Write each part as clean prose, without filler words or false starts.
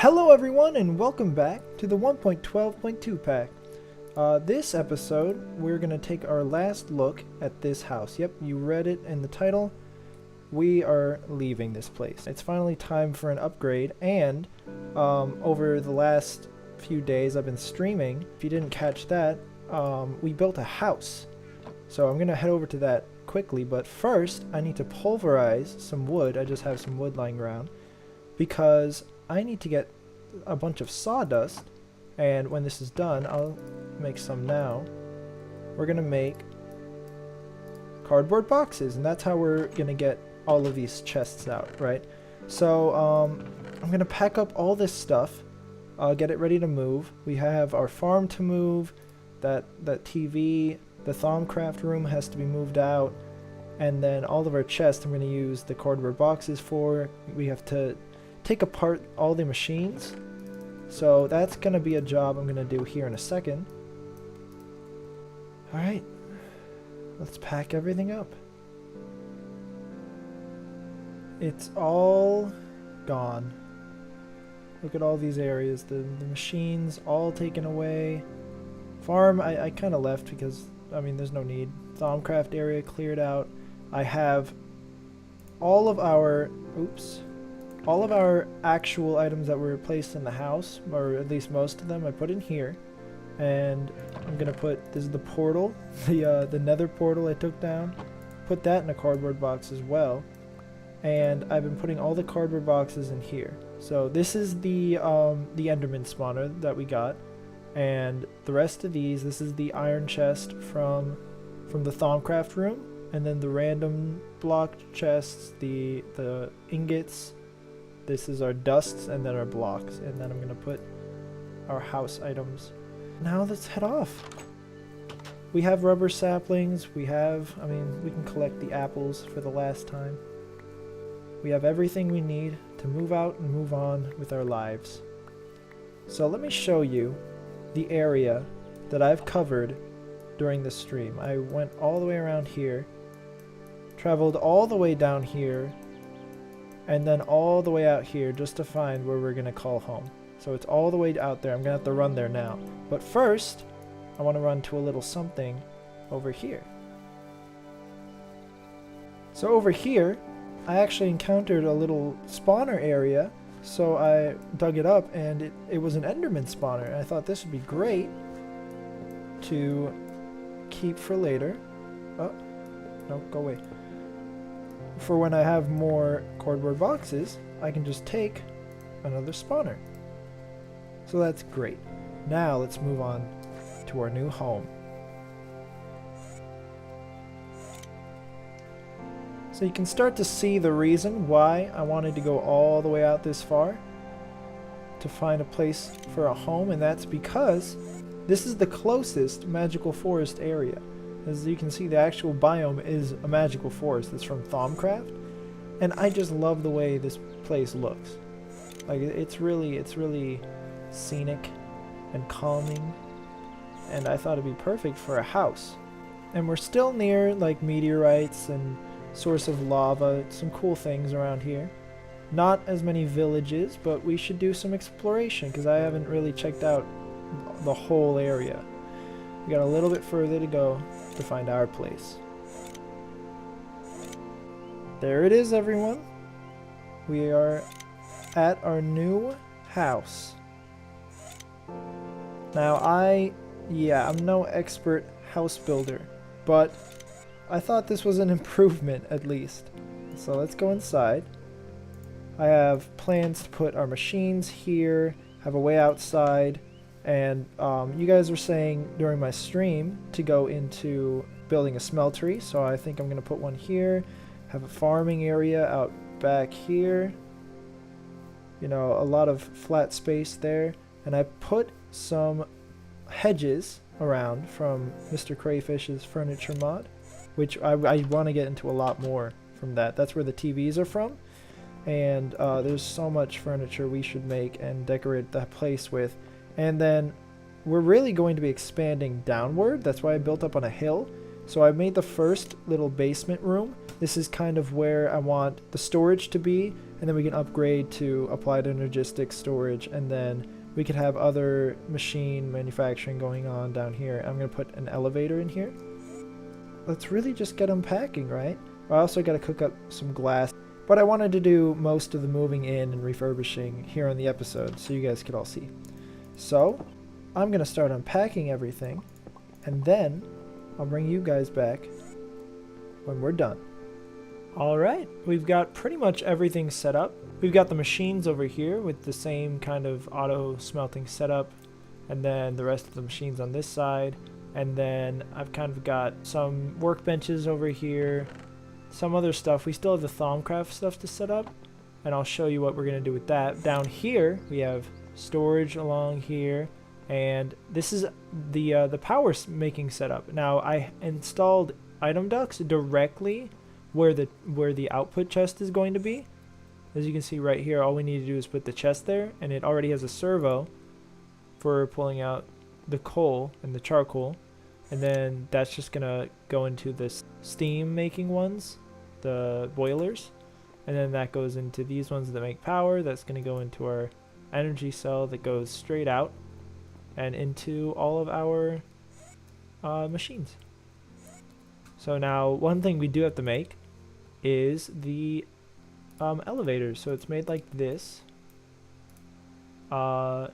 Hello everyone and welcome back to the 1.12.2 pack. This episode we're going to take our last look at this house. Yep, you read it in the title. We are leaving this place. It's finally time for an upgrade, and over the last few days I've been streaming. If you didn't catch that, we built a house. So I'm going to head over to that quickly, but first I need to pulverize some wood. I just have some wood lying around because I need to get a bunch of sawdust, and when this is done, I'll make some now. We're gonna make cardboard boxes, and that's how we're gonna get all of these chests out, right? So I'm gonna pack up all this stuff, get it ready to move. We have our farm to move, that TV, the Thaumcraft room has to be moved out, and then all of our chests I'm gonna use the cardboard boxes for. We have to take apart all the machines, so that's gonna be a job I'm gonna do here in a second. Alright, let's pack everything up. It's all gone. Look at all these areas, the machines all taken away. Farm I kind of left because I mean there's no need. Thaumcraft area cleared out. I have all of our actual items that were placed in the house, or at least most of them, I put in here. And I'm gonna put, this is the portal, the nether portal I took down. Put that in a cardboard box as well. And I've been putting all the cardboard boxes in here. So this is the Enderman spawner that we got. And the rest of these, this is the iron chest from the Thaumcraft room. And then the random block chests, the ingots. This is our dusts, and then our blocks, and then I'm gonna put our house items. Now let's head off. We have rubber saplings, we can collect the apples for the last time. We have everything we need to move out and move on with our lives. So let me show you the area that I've covered during this stream. I went all the way around here, traveled all the way down here, and then all the way out here just to find where we're gonna call home. So it's all the way out there. I'm gonna have to run there now. But first, I wanna run to a little something over here. So over here, I actually encountered a little spawner area. So I dug it up, and it was an Enderman spawner. And I thought this would be great to keep for later. Oh, no, go away. For when I have more cardboard boxes, I can just take another spawner. So that's great. Now let's move on to our new home. So you can start to see the reason why I wanted to go all the way out this far to find a place for a home, and that's because this is the closest magical forest area. As you can see, the actual biome is a magical forest. It's from Thaumcraft, and I just love the way this place looks. Like it's really scenic and calming, and I thought it'd be perfect for a house. And we're still near like meteorites and source of lava, some cool things around here. Not as many villages, but we should do some exploration because I haven't really checked out the whole area. We got a little bit further to go to find our place. There it is, everyone. We are at our new house. Now I'm no expert house builder, but I thought this was an improvement at least. So let's go inside. I have plans to put our machines here, have a way outside. And you guys were saying during my stream to go into building a smeltery, so I think I'm going to put one here, have a farming area out back here, you know, a lot of flat space there, and I put some hedges around from Mr. Crayfish's furniture mod, which I want to get into a lot more from that. That's where the TVs are from, and there's so much furniture we should make and decorate that place with. And then we're really going to be expanding downward. That's why I built up on a hill. So I made the first little basement room This is kind of where I want the storage to be, and then we can upgrade to applied energistic storage, and then we could have other machine manufacturing going on down here. I'm going to put an elevator in here. Let's really just get unpacking, right? I also got to cook up some glass, but I wanted to do most of the moving in and refurbishing here on the episode so you guys could all see. So I'm going to start unpacking everything, and then I'll bring you guys back when we're done. Alright, we've got pretty much everything set up. We've got the machines over here with the same kind of auto smelting setup, and then the rest of the machines on this side. And then I've kind of got some workbenches over here, some other stuff. We still have the Thaumcraft stuff to set up, and I'll show you what we're going to do with that. Down here, we have storage along here, and this is the power making setup. Now, I installed item ducts directly where the output chest is going to be. As you can see right here, all we need to do is put the chest there, and it already has a servo for pulling out the coal and the charcoal. And then that's just gonna go into this steam making ones, the boilers, and then that goes into these ones that make power. That's gonna go into our energy cell that goes straight out and into all of our machines. So now one thing we do have to make is the elevators. So it's made like this. It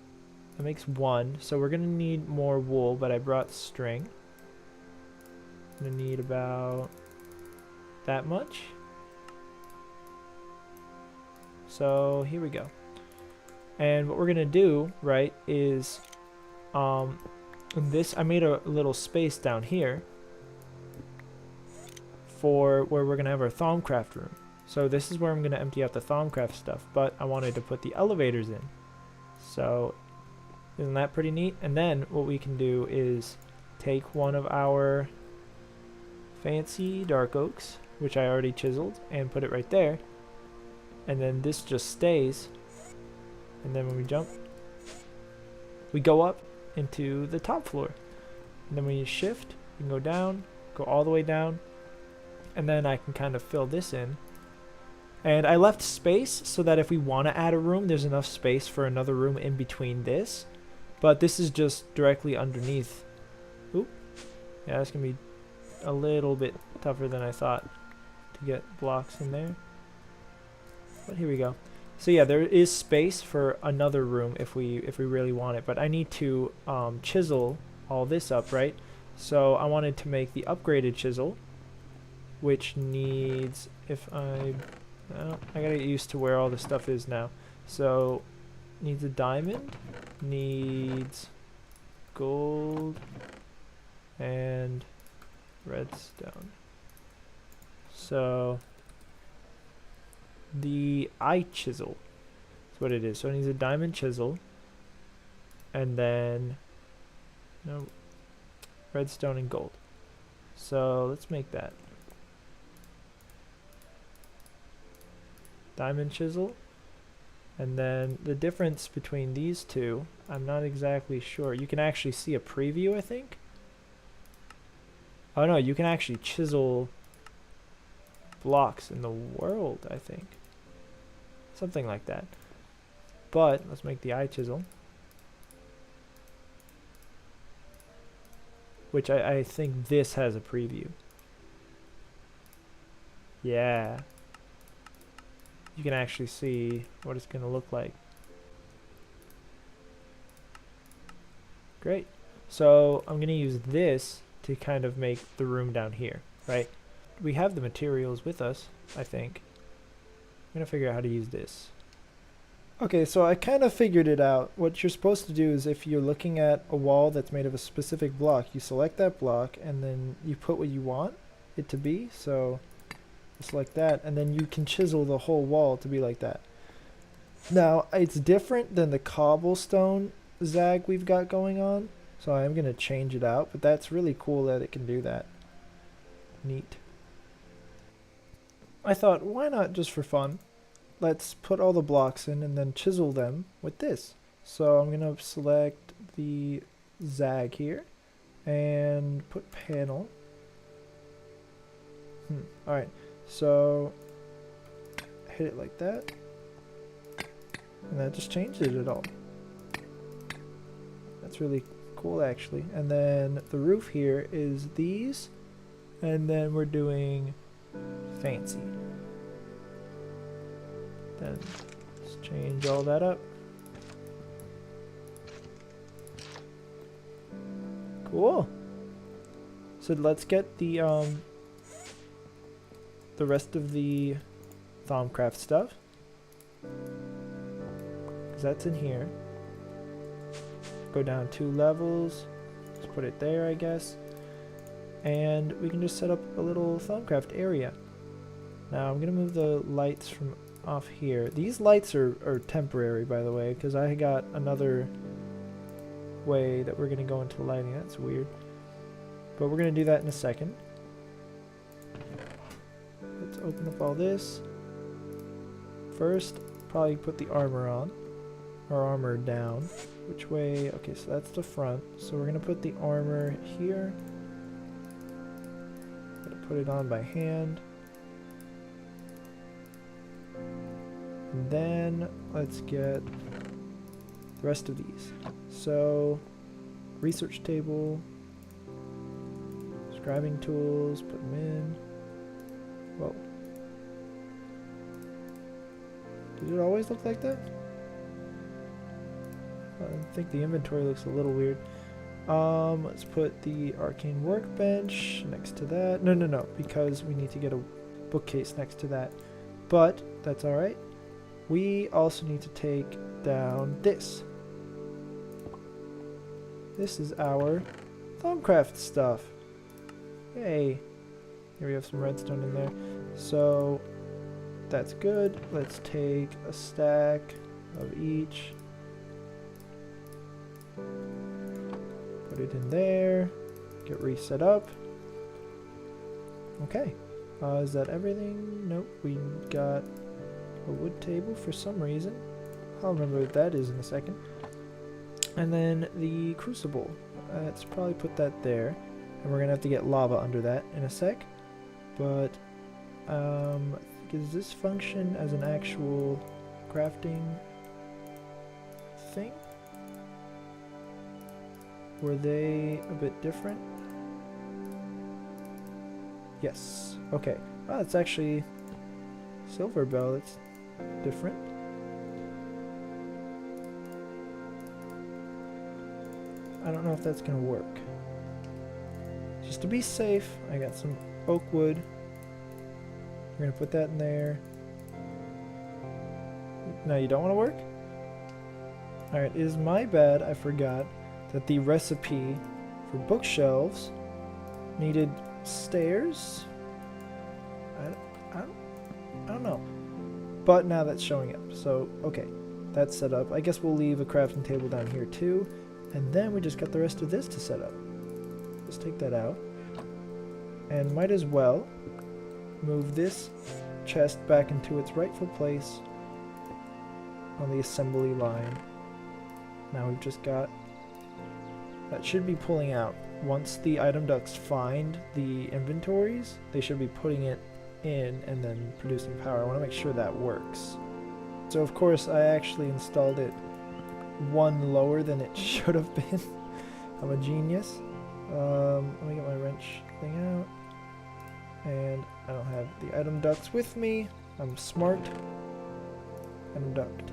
makes one, so we're gonna need more wool, but I brought string. I'm gonna need about that much. So here we go. And what we're gonna do, right, is this, I made a little space down here for where we're gonna have our Thaumcraft room. So this is where I'm gonna empty out the Thaumcraft stuff, but I wanted to put the elevators in. So isn't that pretty neat? And then what we can do is take one of our fancy dark oaks, which I already chiseled, and put it right there. And then this just stays. And then when we jump, we go up into the top floor. And then when you shift, you can go down, go all the way down. And then I can kind of fill this in. And I left space so that if we want to add a room, there's enough space for another room in between this. But this is just directly underneath. Oop. Yeah, that's going to be a little bit tougher than I thought to get blocks in there. But here we go. So yeah, there is space for another room if we really want it. But I need to chisel all this up, right? So I wanted to make the upgraded chisel, which needs, I gotta get used to where all the stuff is now. So needs a diamond, needs gold, and redstone. So the eye chisel is what it is. So it needs a diamond chisel, and then redstone and gold. So let's make that. Diamond chisel, and then the difference between these two, I'm not exactly sure. You can actually see a preview, I think. Oh no, you can actually chisel blocks in the world, I think. Something like that. But let's make the eye chisel, which I think this has a preview. Yeah. You can actually see what it's going to look like. Great. So I'm going to use this to kind of make the room down here, right? We have the materials with us, I think. I'm going to figure out how to use this. Okay, so I kind of figured it out. What you're supposed to do is if you're looking at a wall that's made of a specific block, you select that block and then you put what you want it to be. So just like that, and then you can chisel the whole wall to be like that. Now, it's different than the cobblestone zag we've got going on, so I'm going to change it out, but that's really cool that it can do that. Neat. I thought, why not just for fun? Let's put all the blocks in and then chisel them with this. So I'm going to select the zag here and put panel. Alright, So hit it like that, and that just changes it all. That's really cool actually. And then the roof here is these, and then we're doing fancy. Then let's change all that up. Cool. So let's get the rest of the Thaumcraft stuff, because that's in here. Go down 2 levels. Just put it there, I guess. And we can just set up a little Thaumcraft area. Now I'm gonna move the lights from off here. These lights are temporary, by the way, because I got another way that we're gonna go into lighting. That's weird. But we're gonna do that in a second. Let's open up all this. First, probably put the armor on. Or armor down. Which way? Okay, so that's the front. So we're gonna put the armor here. Gotta put it on by hand. And then let's get the rest of these. So, research table, scribing tools, put them in. Whoa. Did it always look like that? I think the inventory looks a little weird. Let's put the arcane workbench next to that. No, because we need to get a bookcase next to that. But that's alright. We also need to take down this. This is our Thaumcraft stuff. Yay. Here we have some redstone in there. So that's good. Let's take a stack of each. Put it in there. Get reset up. Okay. Is that everything? Nope. We got a wood table for some reason. I'll remember what that is in a second. And then the crucible. Let's probably put that there. And we're going to have to get lava under that in a sec. But, does this function as an actual crafting thing? Were they a bit different? Yes. Okay. Oh, it's actually silver bell. That's different. I don't know if that's gonna work. Just to be safe, I got some oak wood. We're gonna put that in there. No, you don't want to work? Alright, it is my bad. I forgot that the recipe for bookshelves needed stairs. I don't know. But now that's showing up. So, okay. That's set up. I guess we'll leave a crafting table down here too. And then we just got the rest of this to set up. Let's take that out. And might as well move this chest back into its rightful place on the assembly line. Now we've just got... That should be pulling out. Once the item ducts find the inventories, they should be putting it in and then producing power. I want to make sure that works. So of course I actually installed it one lower than it should have been. I'm a genius. Let me get my wrench thing out. And I don't have the item ducts with me. I'm smart. Item duct.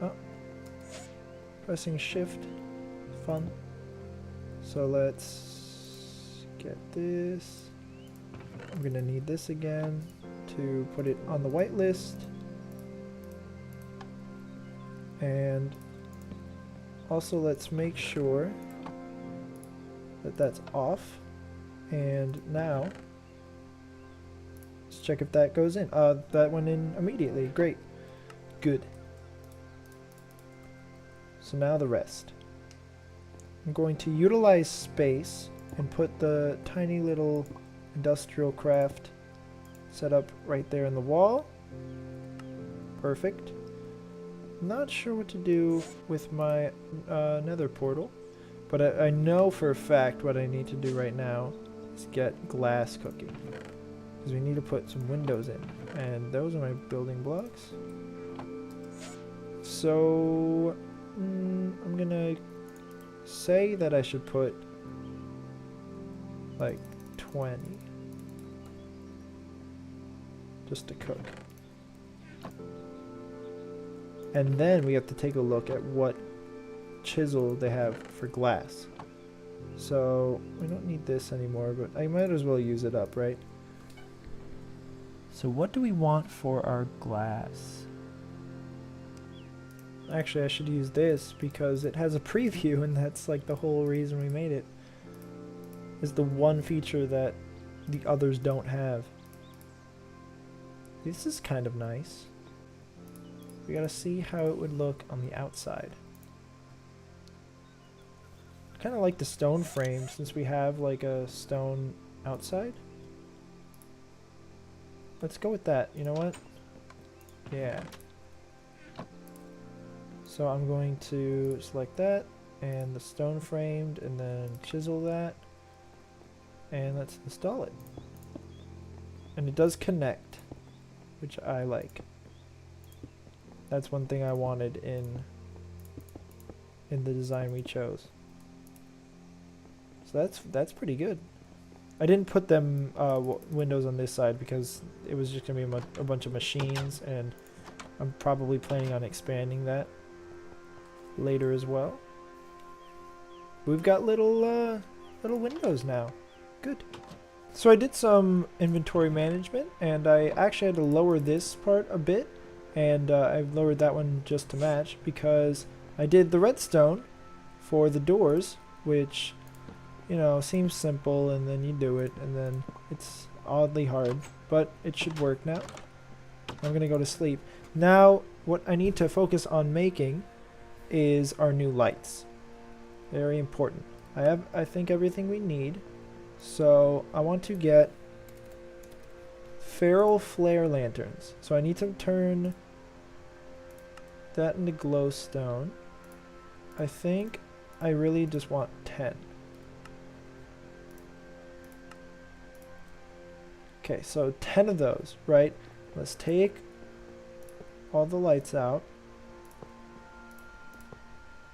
Oh. Pressing shift. Fun. So let's get this. I'm gonna need this again to put it on the whitelist. And also let's make sure that that's off. And now let's check if that goes in. That went in immediately. Great. Good. So now the rest. I'm going to utilize space and put the tiny little industrial craft set up right there in the wall. Perfect. Not sure what to do with my nether portal, but I know for a fact what I need to do right now is get glass cooking. Because we need to put some windows in. And those are my building blocks. So, I'm gonna say that I should put like 20. Just to cook. And then we have to take a look at what chisel they have for glass. So we don't need this anymore, but I might as well use it up, right? So what do we want for our glass? Actually, I should use this because it has a preview, and that's like the whole reason we made it. Is the one feature that the others don't have. This is kind of nice. We gotta see how it would look on the outside. I kind of like the stone frame since we have like a stone outside. Let's go with that. You know what? Yeah. So I'm going to select that and the stone framed and then chisel that. And let's install it. And it does connect, which I like. That's one thing I wanted in the design we chose. So that's pretty good. I didn't put them windows on this side because it was just gonna be a bunch of machines, and I'm probably planning on expanding that later as well. We've got little windows now. Good. So I did some inventory management, and I actually had to lower this part a bit, and I've lowered that one just to match because I did the redstone for the doors, which, you know, seems simple, and then you do it, and then it's oddly hard, but it should work now. I'm gonna go to sleep. Now, what I need to focus on making is our new lights. Very important. I have, I think, everything we need. So I want to get feral flare lanterns. So I need to turn that into glowstone. I think I really just want 10. Okay, so 10 of those, right? Let's take all the lights out.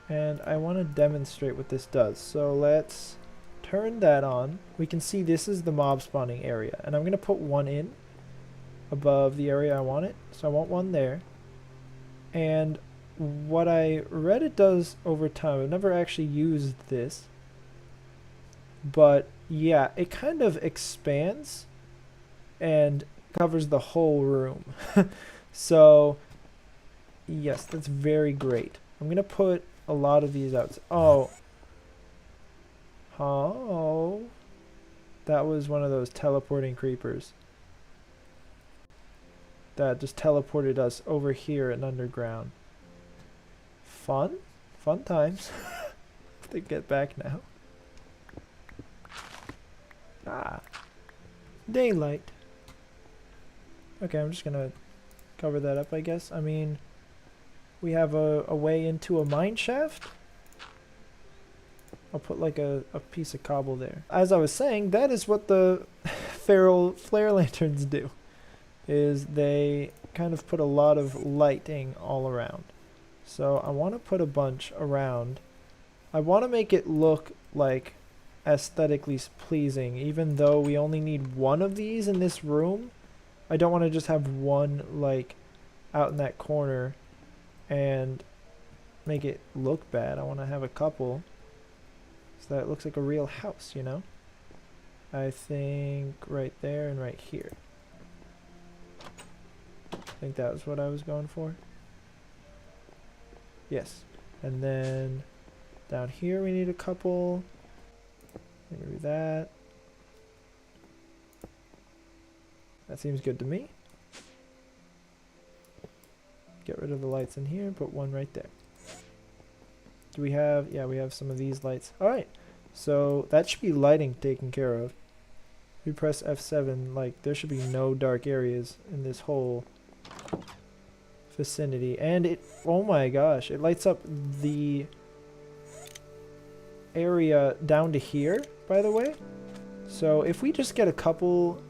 And I want to demonstrate what this does. So let's turn that on. We can see this is the mob spawning area, and I'm going to put one in above the area I want it. So I want one there. And what I read it does over time, I've never actually used this, but yeah, it kind of expands and covers the whole room. So yes, that's very great. I'm going to put a lot of these out. Oh, that was one of those teleporting creepers that just teleported us over here and underground. Fun times. To get back now. Daylight. Okay, I'm just gonna cover that up, I guess. I mean, we have a way into a mine shaft. I'll put like a piece of cobble there. As I was saying, that is what the feral flare lanterns do, is they kind of put a lot of lighting all around. So I want to put a bunch around. I want to make it look like aesthetically pleasing, even though we only need one of these in this room. I don't want to just have one like out in that corner and make it look bad. I want to have a couple so that it looks like a real house, you know? I think right there and right here. I think that was what I was going for. Yes. And then down here we need a couple. Maybe that. That seems good to me. Get rid of the lights in here, put one right there. Do we have, yeah, we have some of these lights. Alright, so that should be lighting taken care of. We press F7, like there should be no dark areas in this whole vicinity. And it, oh my gosh, it lights up the area down to here, by the way. So if we just get a couple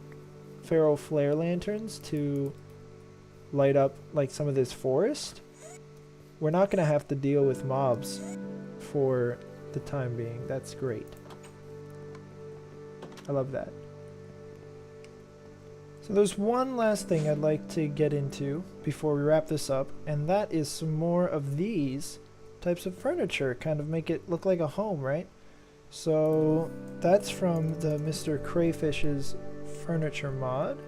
ferro flare lanterns to light up like some of this forest, we're not going to have to deal with mobs for the time being. That's great. I love that. So there's one last thing I'd like to get into before we wrap this up, and that is some more of these types of furniture. Kind of make it look like a home, right? So that's from the Mr. Crayfish's furniture mod.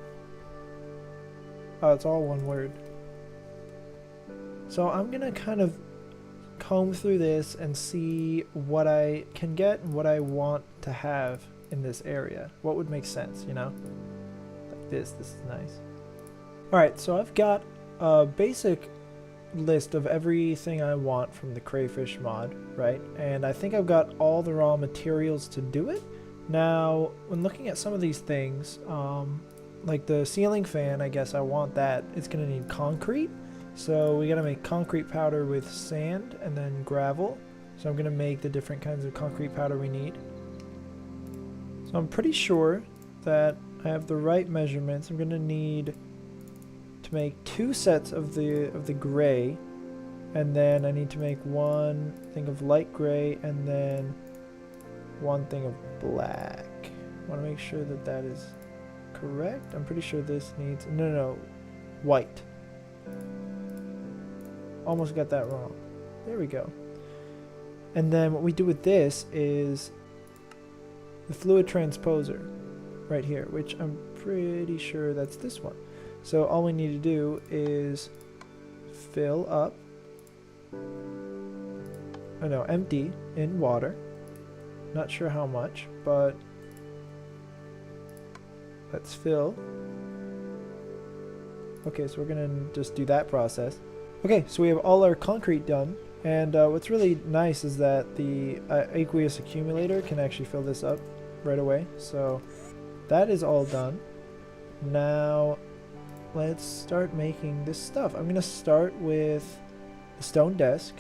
Oh, it's all one word. So I'm gonna kind of comb through this and see what I can get and what I want to have in this area. What would make sense, you know? Like this is nice. Alright, so I've got a basic list of everything I want from the Crayfish mod, right? And I think I've got all the raw materials to do it. Now, when looking at some of these things, like the ceiling fan, I guess I want that. It's gonna need concrete. So we gotta make concrete powder with sand and then gravel. So I'm gonna make the different kinds of concrete powder we need. So I'm pretty sure that I have the right measurements. I'm gonna need to make 2 sets of the gray, and then I need to make 1 thing of light gray and then 1 thing of black. I want to make sure that that is correct. I'm pretty sure this needs no white. Almost got that wrong. There we go. And then what we do with this is the fluid transposer right here, which I'm pretty sure that's this one. So all we need to do is fill up, empty in water. Not sure how much, but let's fill. Okay, so we're gonna just do that process. Okay, so we have all our concrete done, and what's really nice is that the aqueous accumulator can actually fill this up right away. So that is all done. Now let's start making this stuff. I'm gonna start with the stone desk,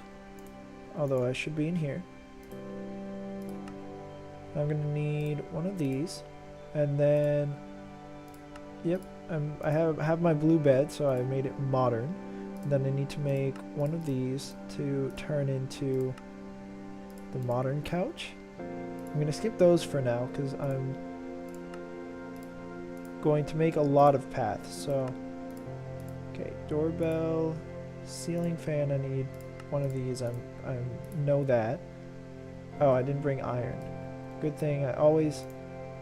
although I should be in here. I'm gonna need 1 of these, and then yep, I have my blue bed, so I made it modern. And then I need to make 1 of these to turn into the modern couch. I'm gonna skip those for now because I'm going to make a lot of paths. So okay, doorbell, ceiling fan, I need 1 of these. I know that. Oh, I didn't bring iron. Good thing I always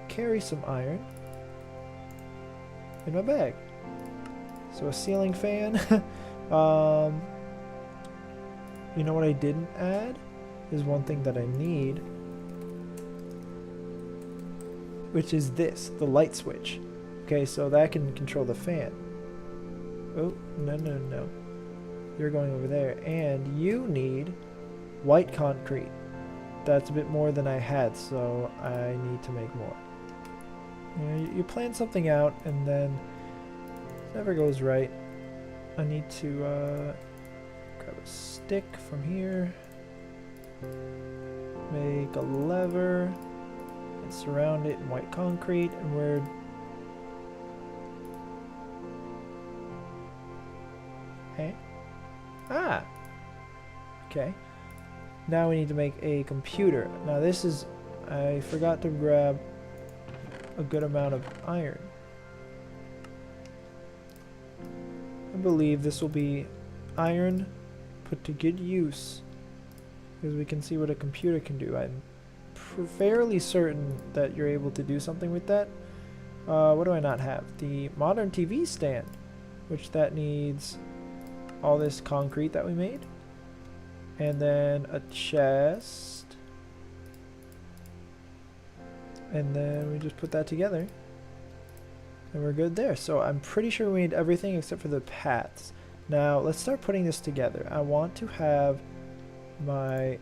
carry some iron in my bag. So a ceiling fan. You know what I didn't add is 1 thing that I need, which is this, the light switch. Okay, so that can control the fan. Oh, no. You're going over there. And you need white concrete. That's a bit more than I had, so I need to make more. You plan something out, and then it never goes right. I need to grab a stick from here, make a lever, and surround it in white concrete, and we're okay. Now we need to make a computer. Now this is, I forgot to grab a good amount of iron. I believe this will be iron put to good use, because we can see what a computer can do. I'm fairly certain that you're able to do something with that. What do I not have? The modern TV stand, which that needs all this concrete that we made, and then a chest, and then we just put that together and we're good there. So I'm pretty sure we need everything except for the paths. Now let's start putting this together. I want to have my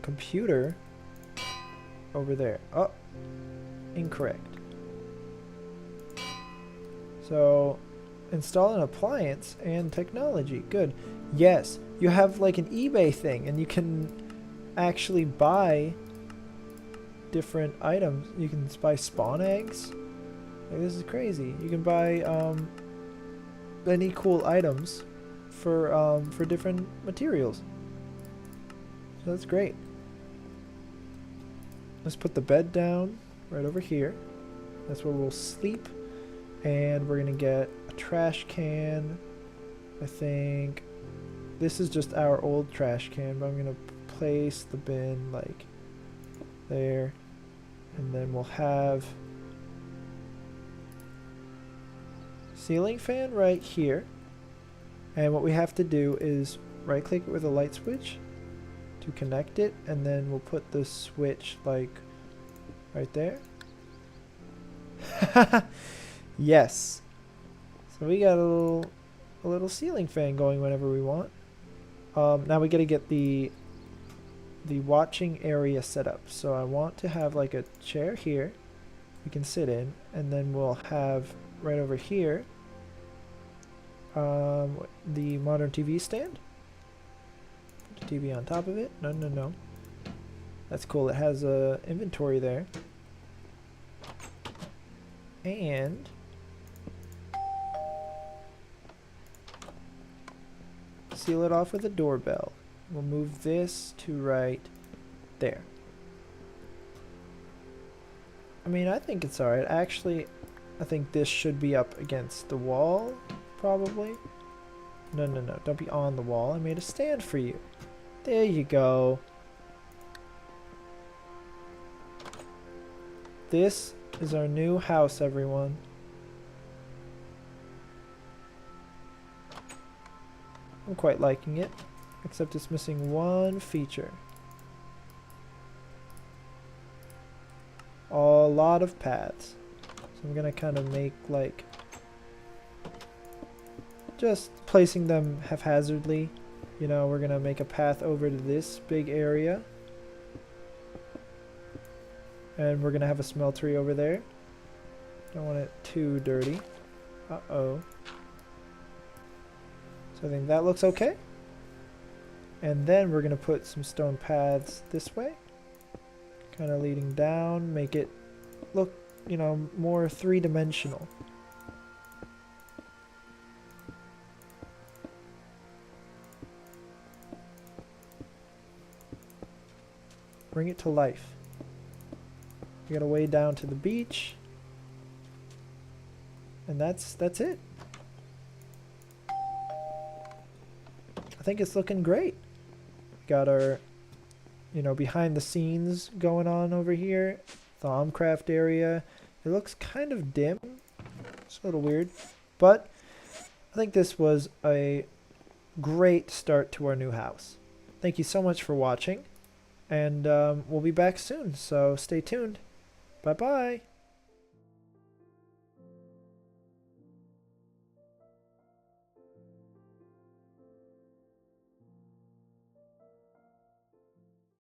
computer over there. Oh, incorrect. So install an appliance and technology. Good. Yes, you have like an eBay thing and you can actually buy different items. You can buy spawn eggs. Like, this is crazy. You can buy any cool items for different materials. So that's great. Let's put the bed down right over here. That's where we'll sleep. And we're gonna get a trash can. I think this is just our old trash can, but I'm gonna place the bin like there. And then we'll have ceiling fan right here. And what we have to do is right click it with a light switch to connect it, and then we'll put the switch like right there. Yes. So we got a little ceiling fan going whenever we want. Now we gotta get the watching area set up. So I want to have like a chair here we can sit in, and then we'll have right over here the modern TV stand. Put the TV on top of it. No. That's cool. It has a inventory there. And seal it off with a doorbell. We'll move this to right there. I mean, I think it's alright. Actually, I think this should be up against the wall, probably. No. Don't be on the wall. I made a stand for you. There you go. This is our new house, everyone. I'm quite liking it, except it's missing one feature. A lot of paths. So I'm gonna kind of make like just placing them haphazardly. You know, we're gonna make a path over to this big area. And we're gonna have a smeltery over there. Don't want it too dirty. Uh-oh. So I think that looks okay. And then we're gonna put some stone paths this way. Kind of leading down, make it look, you know, more three-dimensional. Bring it to life. We got a way down to the beach. And that's it. I think it's looking great. Got our, you know, behind the scenes going on over here. Thaumcraft area. It looks kind of dim. It's a little weird. But I think this was a great start to our new house. Thank you so much for watching. And we'll be back soon. So stay tuned. Bye-bye.